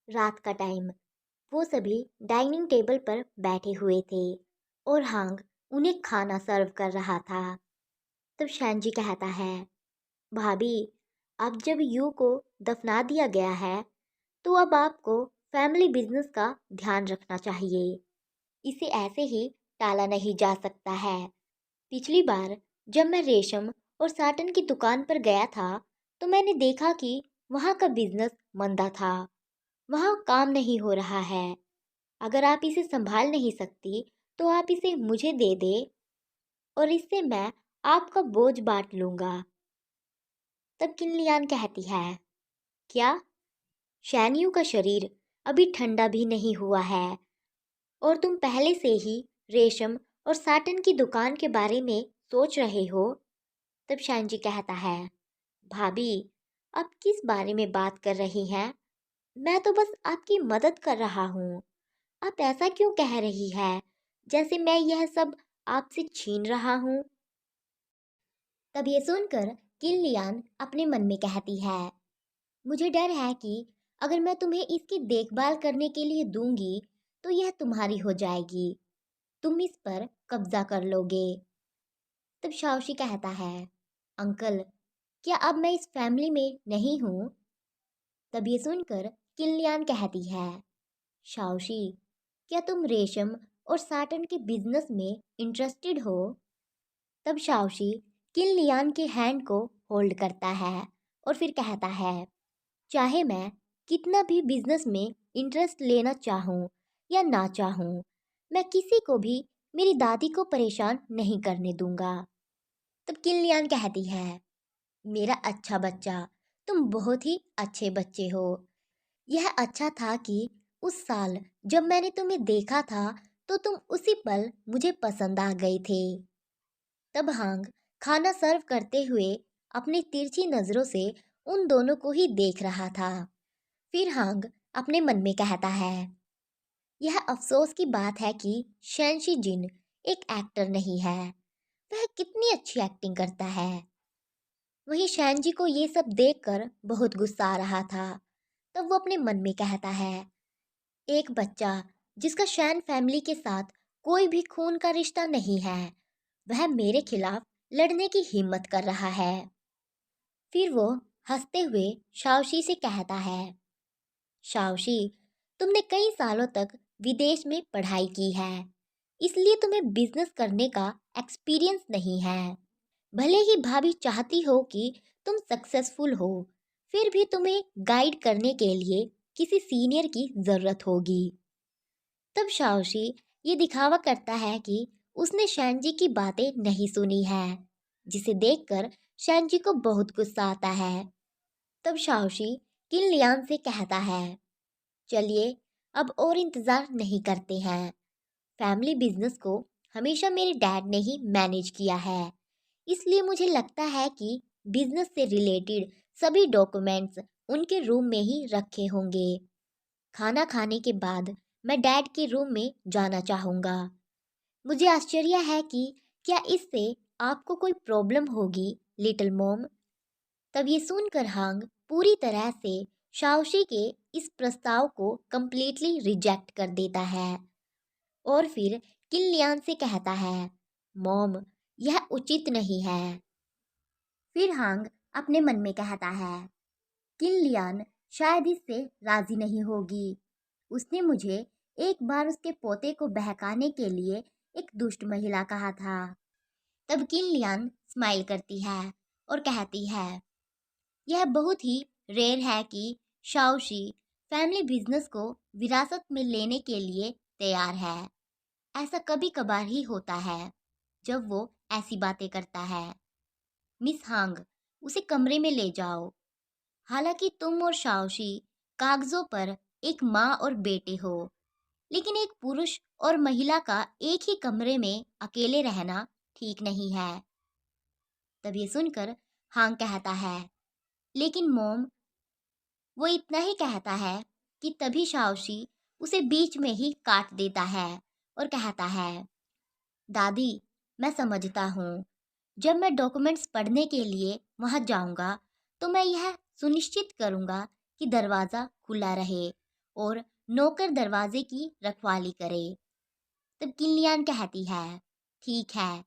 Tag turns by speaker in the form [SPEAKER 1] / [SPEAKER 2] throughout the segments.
[SPEAKER 1] रात का टाइम। वो सभी डाइनिंग टेबल पर बैठे हुए थे और हांग उन्हें खाना सर्व कर रहा था। तब शैनजी कहता है, भाभी, अब जब यू को दफना दिया गया है तो अब आपको फैमिली बिजनेस का ध्यान रखना चाहिए। इसे ऐसे ही टाला नहीं जा सकता है। पिछली बार जब मैं रेशम और साटन की दुकान पर गया था तो मैंने देखा कि वहाँ का बिजनेस मंदा था। वहाँ काम नहीं हो रहा है। अगर आप इसे संभाल नहीं सकती तो आप इसे मुझे दे दे और इससे मैं आपका बोझ बांट लूंगा। तब किनलियान कहती है, क्या? शैनियू का शरीर अभी ठंडा भी नहीं हुआ है और तुम पहले से ही रेशम और साटन की दुकान के बारे में सोच रहे हो? तब शैनजी कहता है, भाभी, आप किस बारे में बात कर रही हैं? मैं तो बस आपकी मदद कर रहा हूँ। आप ऐसा क्यों कह रही है जैसे मैं यह सब आपसे छीन रहा हूँ? तब ये सुनकर किनलियान अपने मन में कहती है, मुझे डर है कि अगर मैं तुम्हें इसकी देखभाल करने के लिए दूंगी तो यह तुम्हारी हो जाएगी। तुम इस पर कब्जा कर लोगे। तब शाओशी कहता है, अंकल, क्या अब मैं इस फैमिली में नहीं हूँ? तब ये सुनकर किनलियान कहती है, शाओशी, क्या तुम रेशम और साटन के बिजनेस में इंटरेस्टेड हो? तब शाओशी किनलियान के हैंड को होल्ड करता है और फिर कहता है, चाहे मैं कितना भी बिजनेस में इंटरेस्ट लेना चाहूँ या ना चाहूँ, मैं किसी को भी मेरी दादी को परेशान नहीं करने दूंगा। तब किनलियान कहती है, मेरा अच्छा बच्चा, तुम बहुत ही अच्छे बच्चे हो। यह अच्छा था कि उस साल जब मैंने तुम्हें देखा था तो तुम उसी पल मुझे पसंद आ गए थे। तब हांग खाना सर्व करते हुए अपनी तिरछी नजरों से उन दोनों को ही देख रहा था। फिर हांग अपने मन में कहता है, यह अफसोस की बात है कि शैनशी जिन एक एक्टर नहीं है। वह कितनी अच्छी एक्टिंग करता है। वहीं शैनजी को ये सब देखकर बहुत गुस्सा आ रहा था। तब वो अपने मन में कहता है, एक बच्चा जिसका शैन फैमिली के साथ कोई भी खून का रिश्ता नहीं है, वह मेरे खिलाफ लड़ने की हिम्मत कर रहा है। फिर वो हंसते हुए शाओशी से कहता है, शाओशी, तुमने कई सालों तक विदेश में पढ़ाई की है, इसलिए तुम्हें बिजनेस करने का एक्सपीरियंस नहीं है। भले ही भाभी चाहती हो कि तुम सक्सेसफुल हो, फिर भी तुम्हें गाइड करने के लिए किसी सीनियर की जरूरत होगी। तब शाओशी ये दिखावा करता है कि उसने शैनजी की बातें नहीं सुनी है, जिसे देखकर शैनजी को बहुत गुस्सा आता है। तब शाओशी किनलियान से कहता है, चलिए अब और इंतजार नहीं करते हैं। फैमिली बिजनेस को हमेशा मेरे डैड ने ही मैनेज किया है, इसलिए मुझे लगता है कि बिजनेस से रिलेटेड सभी डॉक्यूमेंट्स उनके रूम में ही रखे होंगे। खाना खाने के बाद मैं डैड के रूम में जाना चाहूँगा। मुझे आश्चर्य है कि क्या इससे आपको कोई प्रॉब्लम होगी, लिटिल मॉम? तब ये सुनकर हांग पूरी तरह से शाओशी के इस प्रस्ताव को कंप्लीटली रिजेक्ट कर देता है और फिर किनलियान से कहता है, मॉम, यह उचित नहीं है। फिर हांग अपने मन में कहता है, किनलियान शायद इससे राजी नहीं होगी। उसने मुझे एक बार उसके पोते को बहकाने के लिए एक दुष्ट महिला कहा था। तब किनलियान स्माइल करती है और कहती है, यह बहुत ही रेयर है कि शाओशी फैमिली बिजनेस को विरासत में लेने के लिए तैयार है। ऐसा कभी कभार ही होता है जब वो ऐसी बातें करता है। मिस हांग, उसे कमरे में ले जाओ। हालांकि तुम और शाओशी कागजों पर एक माँ और बेटे हो, लेकिन एक पुरुष और महिला का एक ही कमरे में अकेले रहना ठीक नहीं है। तब ये सुनकर हांग कहता है, लेकिन मॉम, वो इतना ही कहता है कि तभी शाओशी उसे बीच में ही काट देता है और कहता है, दादी, मैं समझता हूँ। जब मैं डॉक्यूमेंट्स पढ़ने के लिए वहां जाऊंगा तो मैं यह सुनिश्चित करूंगा कि दरवाज़ा खुला रहे और नौकर दरवाजे की रखवाली करे। तब किलियान कहती है, ठीक है।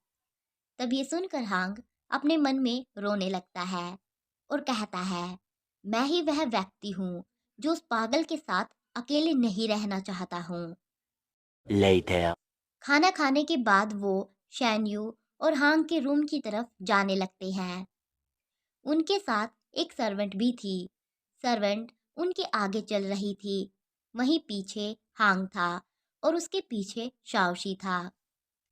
[SPEAKER 1] तब ये सुनकर हांग अपने मन में रोने लगता है और कहता है, मैं ही वह व्यक्ति हूँ जो उस पागल के साथ अकेले नहीं रहना चाहता हूँ।
[SPEAKER 2] Later.
[SPEAKER 1] खाना खाने के बाद वो शैनयू और हांग के रूम की तरफ जाने लगते हैं। उनके साथ एक सर्वेंट भी थी। सर्वेंट उनके आगे चल रही थी। वहीं पीछे हांग था और उसके पीछे शाओशी था।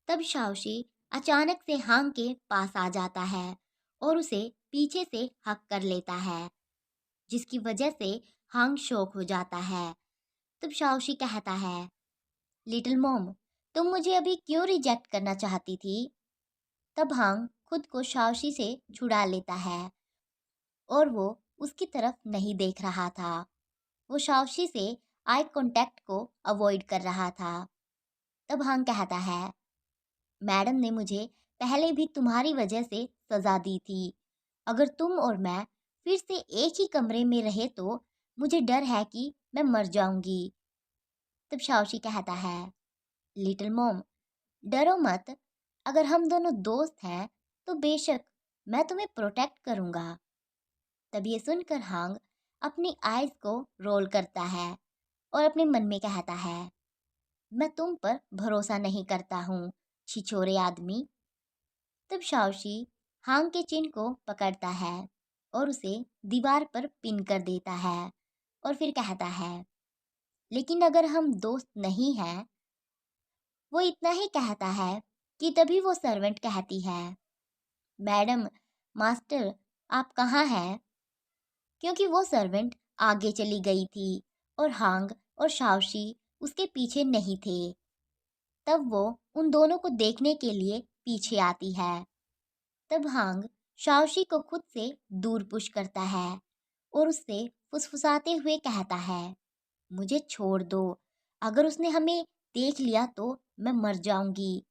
[SPEAKER 1] तब शाओशी अचानक से हांग के पास आ जाता है और उसे पीछे से हक कर लेता है, जिसकी वजह से हांग शॉक हो जाता है। तब शाओशी कहता है, लिटिल मॉम, तुम मुझे अभी क्यों रिजेक्ट करना चाहती थी? तब हांग खुद को शाओशी से छुड़ा लेता है और वो उसकी तरफ नहीं देख रहा था। वो शाओशी से आई कांटेक्ट को अवॉइड कर रहा था। तब हांग कहता है, मैडम ने मुझे पहले भी तुम्हारी वजह से सजा दी थी। अगर तुम और मैं फिर से एक ही कमरे में रहे तो मुझे डर है कि मैं मर जाऊंगी। तब शाओशी कहता है, लिटिल मॉम, डरो मत। अगर हम दोनों दोस्त हैं तो बेशक मैं तुम्हें प्रोटेक्ट करूंगा। तब ये सुनकर हांग अपनी आइज को रोल करता है और अपने मन में कहता है, मैं तुम पर भरोसा नहीं करता हूँ, छिछोरे आदमी। तब शाओशी हांग के चिन्ह को पकड़ता है और उसे दीवार पर पिन कर देता है और फिर कहता है, लेकिन अगर हम दोस्त नहीं हैं। वो इतना ही कहता है कि तभी वो सर्वेंट कहती है, मैडम, मास्टर, आप कहाँ हैं? क्योंकि वो सर्वेंट आगे चली गई थी और हांग और शाओशी उसके पीछे नहीं थे। तब वो उन दोनों को देखने के लिए पीछे आती है। तब हांग शाओशी को खुद से दूर पुश करता है और उससे फुसफुसाते हुए कहता है, मुझे छोड़ दो। अगर उसने हमें देख लिया तो मैं मर जाऊंगी।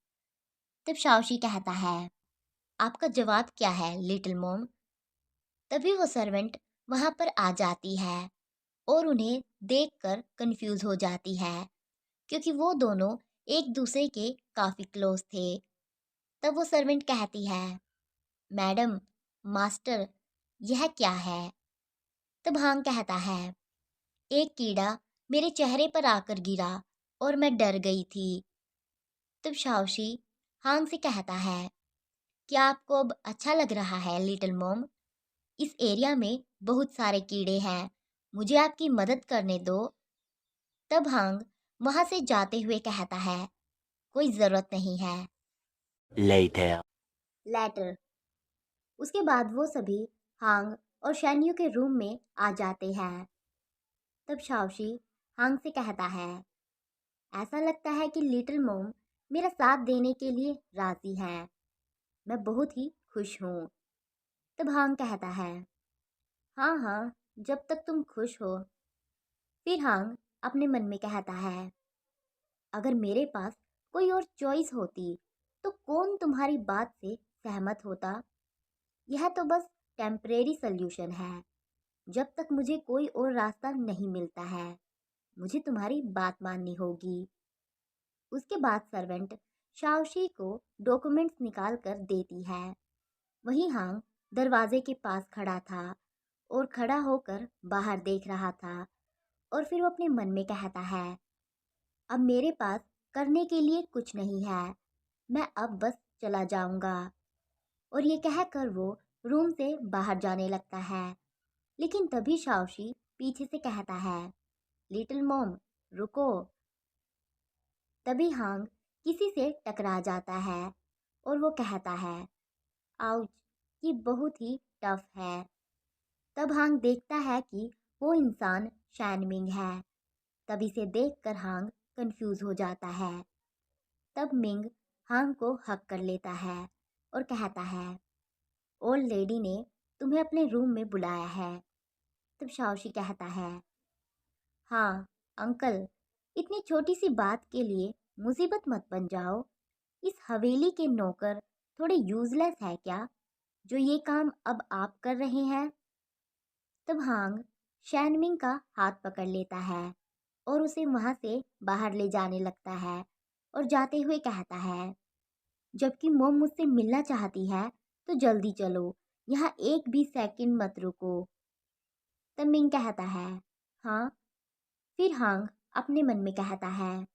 [SPEAKER 1] तब शाओशी कहता है, आपका जवाब क्या है लिटिल मॉम? तभी वो सर्वेंट वहां पर आ जाती है और उन्हें देखकर कंफ्यूज हो जाती है, क्योंकि वो दोनों एक दूसरे के काफी क्लोज थे। तब वो सर्वेंट कहती है, मैडम, मास्टर, यह क्या है? तब हांग कहता है, एक कीड़ा मेरे चेहरे पर आकर गिरा और मैं डर गई थी। तब शाओशी हांग से कहता है, क्या आपको अब अच्छा लग रहा है लिटिल मॉम? इस एरिया में बहुत सारे कीड़े हैं, मुझे आपकी मदद करने दो। तब हांग वहां से जाते हुए कहता है, कोई जरूरत नहीं है।
[SPEAKER 2] Later.
[SPEAKER 1] लेटर। उसके बाद वो सभी हांग और शैन्यू के रूम में आ जाते हैं। तब शाओशी हांग से कहता है, ऐसा लगता है कि लिटिल मॉम मेरा साथ देने के लिए राजी है। मैं बहुत ही खुश हूँ। तब हांग कहता है, हाँ हाँ, जब तक तुम खुश हो। फिर हांग अपने मन में कहता है, अगर मेरे पास कोई और चॉइस होती तो कौन तुम्हारी बात से सहमत होता? यह तो बस टेम्परेरी सल्यूशन है। जब तक मुझे कोई और रास्ता नहीं मिलता है, मुझे तुम्हारी बात माननी होगी। उसके बाद सर्वेंट शाओशी को डॉक्यूमेंट्स निकाल कर देती है। वहीं हांग दरवाजे के पास खड़ा था और खड़ा होकर बाहर देख रहा था और फिर वो अपने मन में कहता है, अब मेरे पास करने के लिए कुछ नहीं है, मैं अब बस चला जाऊंगा। और ये कहकर वो रूम से बाहर जाने लगता है। लेकिन तभी शाओशी पीछे से कहता है, लिटिल मॉम, रुको। तभी हांग किसी से टकरा जाता है और वो कहता है, आउच, ये बहुत ही टफ है। तब हांग देखता है कि वो इंसान शैनमिंग है। तब इसे देखकर हांग कंफ्यूज हो जाता है। तब मिंग हांग को हक कर लेता है और कहता है, ओल्ड लेडी ने तुम्हें अपने रूम में बुलाया है। तब शाओशी कहता है, हाँ अंकल, इतनी छोटी सी बात के लिए मुसीबत मत बन जाओ। इस हवेली के नौकर थोड़े यूजलेस है क्या, जो ये काम अब आप कर रहे हैं? तब हांग शैनमिंग का हाथ पकड़ लेता है और उसे वहाँ से बाहर ले जाने लगता है और जाते हुए कहता है, जबकि मोम मुझसे मिलना चाहती है तो जल्दी चलो, यहाँ एक भी सेकंड मत रुको। तब मिंग कहता है, हाँ। फिर हांग अपने मन में कहता है,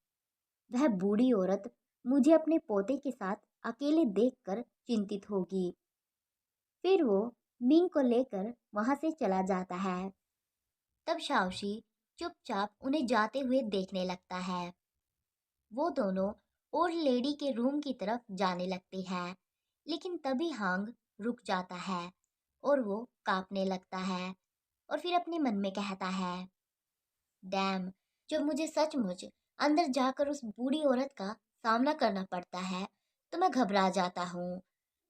[SPEAKER 1] वह बूढ़ी औरत मुझे अपने पोते के साथ अकेले देखकर चिंतित होगी। फिर वो मिंग को लेकर वहां से चला जाता है। तब शाओशी चुपचाप उन्हें जाते हुए देखने लगता है। वो दोनों ओल्ड लेडी के रूम की तरफ जाने लगते हैं, लेकिन तभी हांग रुक जाता है और वो कांपने लगता है और फिर अपने मन में कहता है, डैम, जब मुझे सचमुच अंदर जाकर उस बूढ़ी औरत का सामना करना पड़ता है तो मैं घबरा जाता हूँ।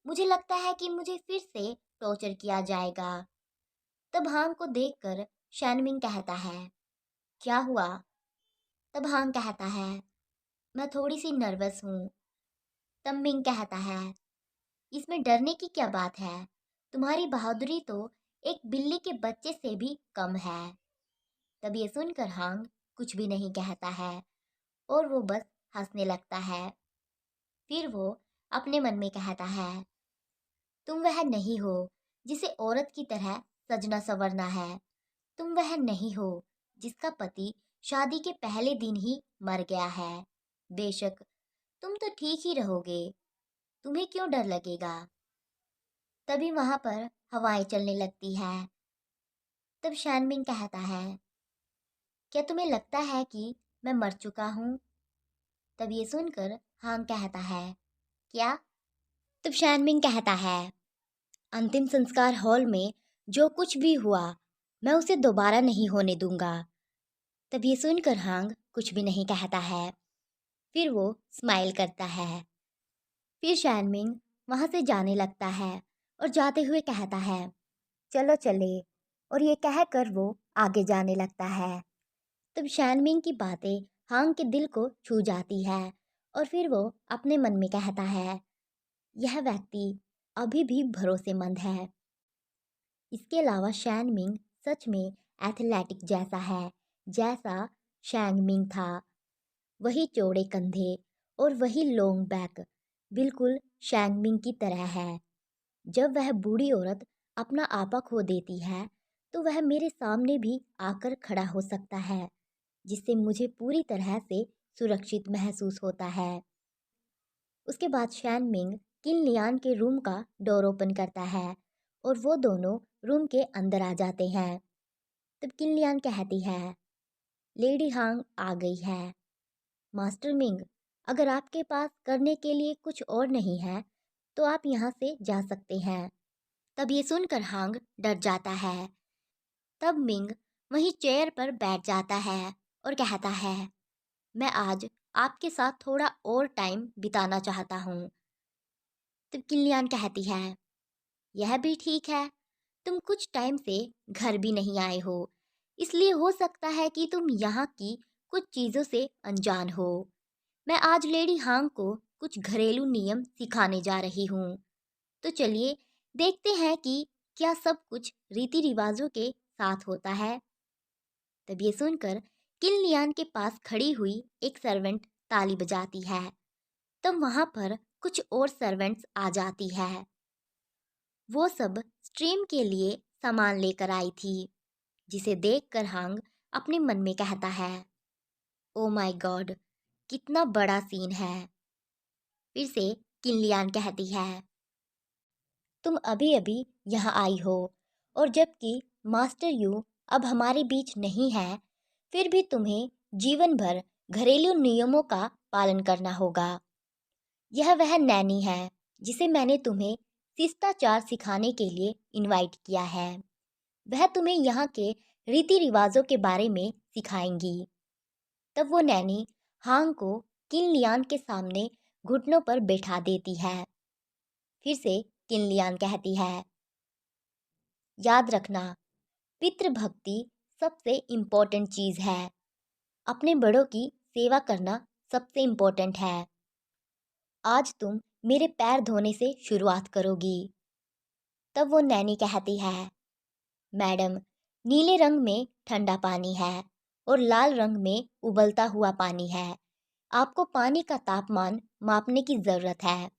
[SPEAKER 1] मुझे लगता है कि मुझे फिर से टॉर्चर किया जाएगा। तब हांग को देखकर शैनमिंग कहता है, क्या हुआ? तब हांग कहता है, मैं थोड़ी सी नर्वस हूँ। तब मिंग कहता है, इसमें डरने की क्या बात है? तुम्हारी बहादुरी तो एक बिल्ली के बच्चे से भी कम है। तब ये सुनकर हांग कुछ भी नहीं कहता है और वो बस हंसने लगता है। फिर वो अपने मन में कहता है, तुम वह नहीं हो जिसे औरत की तरह सजना संवरना है। तुम वह नहीं हो जिसका पति शादी के पहले दिन ही मर गया है। बेशक तुम तो ठीक ही रहोगे, तुम्हें क्यों डर लगेगा? तभी वहां पर हवाएं चलने लगती है। तब शैनमिंग कहता है, क्या तुम्हें लगता है कि मैं मर चुका हूँ? तब ये सुनकर हांग कहता है, क्या? तब शैनमिंग कहता है, अंतिम संस्कार हॉल में जो कुछ भी हुआ मैं उसे दोबारा नहीं होने दूंगा। तब ये सुनकर हांग कुछ भी नहीं कहता है। फिर वो स्माइल करता है। फिर शैनमिंग वहां से जाने लगता है और जाते हुए कहता है, चलो चले। और ये कहकर वो आगे जाने लगता है। तब शैनमिंग की बातें हांग के दिल को छू जाती है और फिर वो अपने मन में कहता है, यह व्यक्ति अभी भी भरोसेमंद है। इसके अलावा शैनमिंग सच में एथलेटिक जैसा है, जैसा शैंगमिंग था। वही चौड़े कंधे और वही लॉन्ग बैक, बिल्कुल शैंगमिंग की तरह है। जब वह बूढ़ी औरत अपना आपा खो देती है तो वह मेरे सामने भी आकर खड़ा हो सकता है, जिससे मुझे पूरी तरह से सुरक्षित महसूस होता है। उसके बाद शैनमिंग किन लियान के रूम का डोर ओपन करता है और वो दोनों रूम के अंदर आ जाते हैं। तब किन लियान कहती है, लेडी हांग आ गई है। मास्टर मिंग, अगर आपके पास करने के लिए कुछ और नहीं है तो आप यहाँ से जा सकते हैं। तब ये सुनकर हांग डर जाता है। तब मिंग वहीं चेयर पर बैठ जाता है और कहता है, मैं आज आपके साथ थोड़ा और टाइम बिताना चाहता हूँ। तब किलियान कहती है, यह भी ठीक है, तुम कुछ टाइम से घर भी नहीं आए हो, इसलिए हो सकता है कि तुम यहाँ की कुछ चीज़ों से अनजान हो। मैं आज लेडी हांग को कुछ घरेलू नियम सिखाने जा रही हूँ। तो चलिए देखते हैं कि क्या सब कुछ रीति रिवाजों के साथ होता है। तब ये सुनकर किन लियान के पास खड़ी हुई एक सर्वेंट ताली बजाती है। तब वहां पर कुछ और सर्वेंट्स आ जाती है। वो सब स्ट्रीम के लिए सामान लेकर आई थी, जिसे देखकर हांग अपने मन में कहता है, ओ माय गॉड, कितना बड़ा सीन है। फिर से किन लियान कहती है, तुम अभी अभी यहाँ आई हो और जबकि मास्टर यू अब हमारे बीच नहीं है, फिर भी तुम्हें जीवन भर घरेलू नियमों का पालन करना होगा। यह वह नैनी है जिसे मैंने तुम्हें शिष्टाचार सिखाने के लिए इनवाइट किया है। वह तुम्हें यहाँ के रीति रिवाजों के बारे में सिखाएंगी। तब वो नैनी हांग को किन लियान के सामने घुटनों पर बैठा देती है। फिर से किन लियान कहती है, याद रखना, पितृभक्ति सबसे इम्पोर्टेंट चीज़ है। अपने बड़ों की सेवा करना सबसे इम्पोर्टेंट है। आज तुम मेरे पैर धोने से शुरुआत करोगी। तब वो नैनी कहती है, मैडम, नीले रंग में ठंडा पानी है और लाल रंग में उबलता हुआ पानी है। आपको पानी का तापमान मापने की ज़रूरत है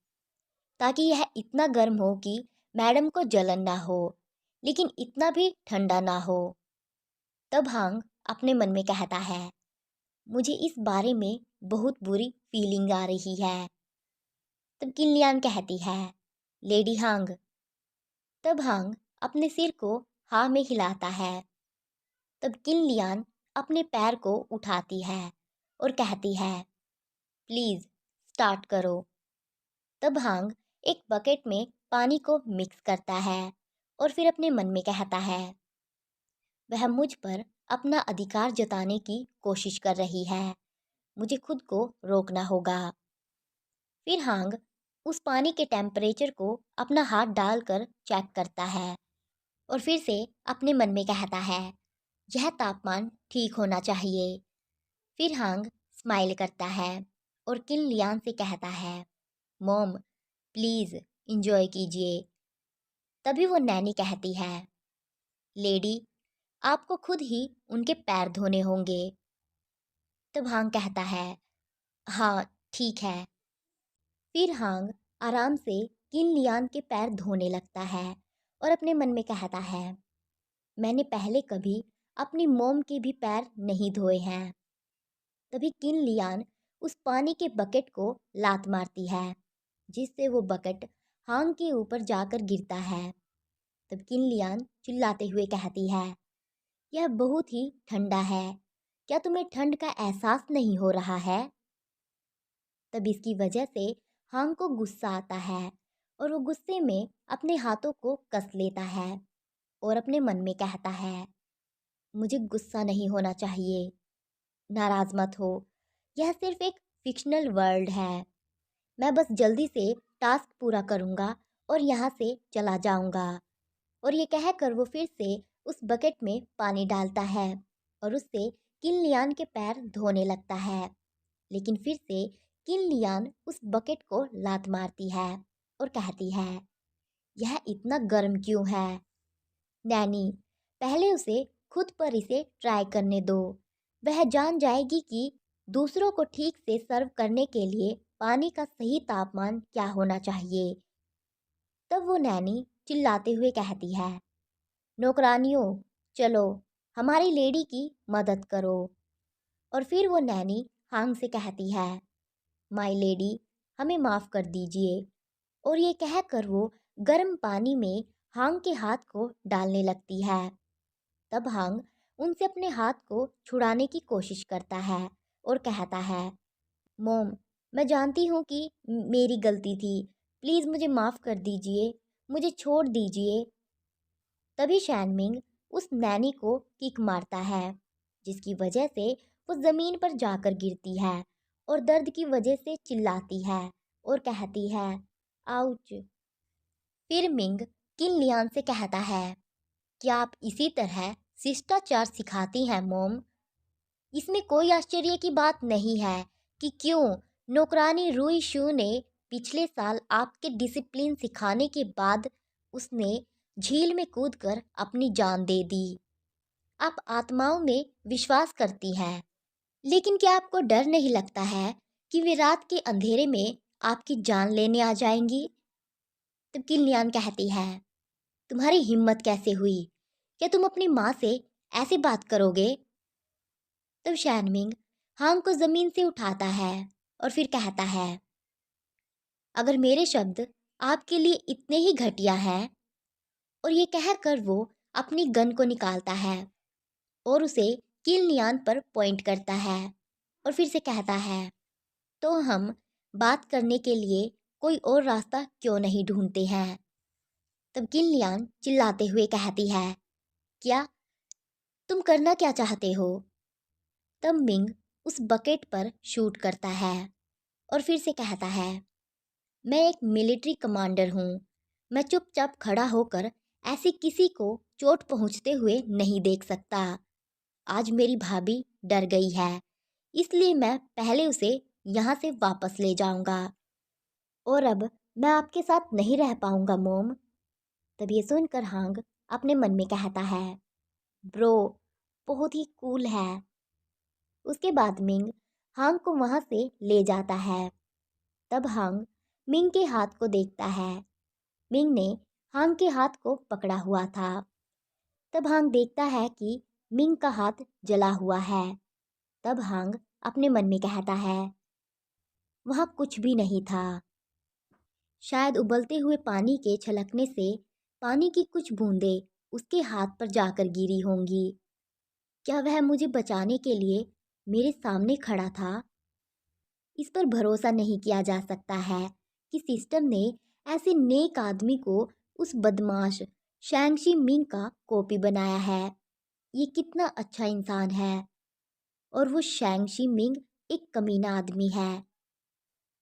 [SPEAKER 1] ताकि यह इतना गर्म हो कि मैडम को जलन ना हो, लेकिन इतना भी ठंडा ना हो। तब हांग अपने मन में कहता है, मुझे इस बारे में बहुत बुरी फीलिंग आ रही है। तब किनलियान कहती है, लेडी हांग। तब हांग अपने सिर को हाँ में हिलाता है। तब किनलियान अपने पैर को उठाती है और कहती है, प्लीज़ स्टार्ट करो। तब हांग एक बकेट में पानी को मिक्स करता है और फिर अपने मन में कहता है, वह मुझ पर अपना अधिकार जताने की कोशिश कर रही है, मुझे खुद को रोकना होगा। फिर हांग उस पानी के टेम्परेचर को अपना हाथ डालकर चेक करता है और फिर से अपने मन में कहता है, यह तापमान ठीक होना चाहिए। फिर हांग स्माइल करता है और किन लियान से कहता है, मॉम प्लीज़ इंजॉय कीजिए। तभी वो नैनी कहती है, लेडी आपको खुद ही उनके पैर धोने होंगे। तब हांग कहता है, हाँ ठीक है। फिर हांग आराम से किन लियान के पैर धोने लगता है और अपने मन में कहता है, मैंने पहले कभी अपनी मोम के भी पैर नहीं धोए हैं। तभी किन लियान उस पानी के बकेट को लात मारती है, जिससे वो बकेट हांग के ऊपर जाकर गिरता है। तब किन लियान चिल्लाते हुए कहती है, यह बहुत ही ठंडा है, क्या तुम्हें ठंड का एहसास नहीं हो रहा है? तब इसकी वजह से हांग को गुस्सा आता है और वो गुस्से में अपने हाथों को कस लेता है और अपने मन में कहता है, मुझे गुस्सा नहीं होना चाहिए, नाराज मत हो, यह सिर्फ एक फिक्शनल वर्ल्ड है। मैं बस जल्दी से टास्क पूरा करूँगा और यहाँ से चला जाऊँगा। और ये कहकर वो फिर से उस बकेट में पानी डालता है और उससे किन लियान के पैर धोने लगता है। लेकिन फिर से किन लियान उस बकेट को लात मारती है और कहती है, यह इतना गर्म क्यों है? नैनी पहले उसे खुद पर इसे ट्राई करने दो, वह जान जाएगी कि दूसरों को ठीक से सर्व करने के लिए पानी का सही तापमान क्या होना चाहिए। तब वो नैनी चिल्लाते हुए कहती है, नौकरानियों चलो हमारी लेडी की मदद करो। और फिर वो नैनी हांग से कहती है, माय लेडी हमें माफ़ कर दीजिए। और ये कहकर वो गर्म पानी में हांग के हाथ को डालने लगती है। तब हांग उनसे अपने हाथ को छुड़ाने की कोशिश करता है और कहता है, मोम मैं जानती हूँ कि मेरी गलती थी, प्लीज़ मुझे माफ़ कर दीजिए, मुझे छोड़ दीजिए। तभी शैनमिंग उस नैनी को किक मारता है, जिसकी वजह से वो ज़मीन पर जाकर गिरती है और दर्द की वजह से चिल्लाती है और कहती है, आउच। फिर मिंग किन लियान से कहता है, क्या आप इसी तरह शिष्टाचार सिखाती हैं मोम? इसमें कोई आश्चर्य की बात नहीं है कि क्यों नौकरानी रुई शू ने पिछले साल आपके डिसिप्लिन सिखाने के बाद उसने झील में कूदकर अपनी जान दे दी। आप आत्माओं में विश्वास करती हैं, लेकिन क्या आपको डर नहीं लगता है कि वे रात के अंधेरे में आपकी जान लेने आ जाएंगी? तब किलियान कहती है, तुम्हारी हिम्मत कैसे हुई? क्या तुम अपनी माँ से ऐसे बात करोगे? तब शैनमिंग हांग को ज़मीन से उठाता है और फिर कहता है, अगर मेरे शब्द आपके लिए इतने ही घटिया हैं। और ये कहकर वो अपनी गन को निकालता है और उसे किल नियान पर पॉइंट करता है और फिर से कहता है, तो हम बात करने के लिए कोई और रास्ता क्यों नहीं ढूंढते हैं? तब किल नियान चिल्लाते हुए कहती है, क्या तुम करना क्या चाहते हो? तब मिंग उस बकेट पर शूट करता है और फिर से कहता है, मैं एक मिलिट्री कमांडर हूँ, मैं चुपचाप खड़ा होकर ऐसे किसी को चोट पहुँचते हुए नहीं देख सकता। आज मेरी भाभी डर गई है, इसलिए मैं पहले उसे यहाँ से वापस ले जाऊँगा और अब मैं आपके साथ नहीं रह पाऊँगा मोम। तब ये सुनकर हांग अपने मन में कहता है, ब्रो बहुत ही कूल है, उसके बाद मिंग हांग को वहाँ से ले जाता है। तब हांग मिंग के हाथ को देखता है। मिंग ने हांग के हाथ को पकड़ा हुआ था। तब हांग देखता है कि मिंग का हाथ जला हुआ है। तब हांग अपने मन में कहता है, वहाँ कुछ भी नहीं था। शायद उबलते हुए पानी के छलकने से पानी की कुछ बूंदें उसके हाथ पर जाकर गिरी होंगी। क्या वह मुझे बचाने के लिए मेरे सामने खड़ा था? इस पर भरोसा नहीं किया जा सकता है कि सिस्टम ने ऐसे नेक आदमी को उस बदमाश शैंगशी मिंग का कॉपी बनाया है। ये कितना अच्छा इंसान है। और वो शैंगशी मिंग एक कमीना आदमी है।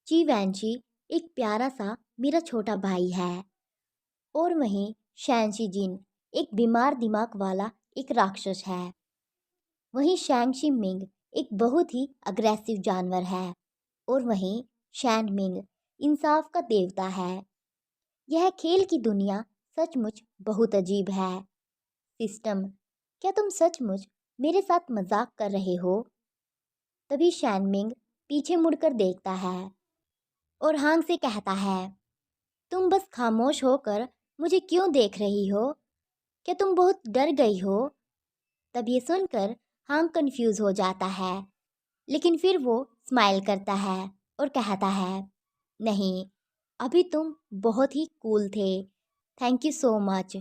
[SPEAKER 1] ची वैनची एक प्यारा सा मेरा छोटा भाई है। और वहीं शैंशी जिन एक बीमार दिमाग वाला एक राक्षस है। वहीं शैंगशी मिंग एक बहुत ही अग्रेसिव जानवर है। और वहीं शैन मिंग इंसाफ का देवता है। यह खेल की दुनिया सचमुच बहुत अजीब है। सिस्टम, क्या तुम सचमुच मेरे साथ मजाक कर रहे हो? तभी शैन मिंग पीछे मुड़कर देखता है और हांग से कहता है, तुम बस खामोश होकर मुझे क्यों देख रही हो? क्या तुम बहुत डर गई हो? तब ये सुनकर हांग कंफ्यूज हो जाता है, लेकिन फिर वो स्माइल करता है और कहता है, नहीं, अभी तुम बहुत ही कूल थे। Thank you so much.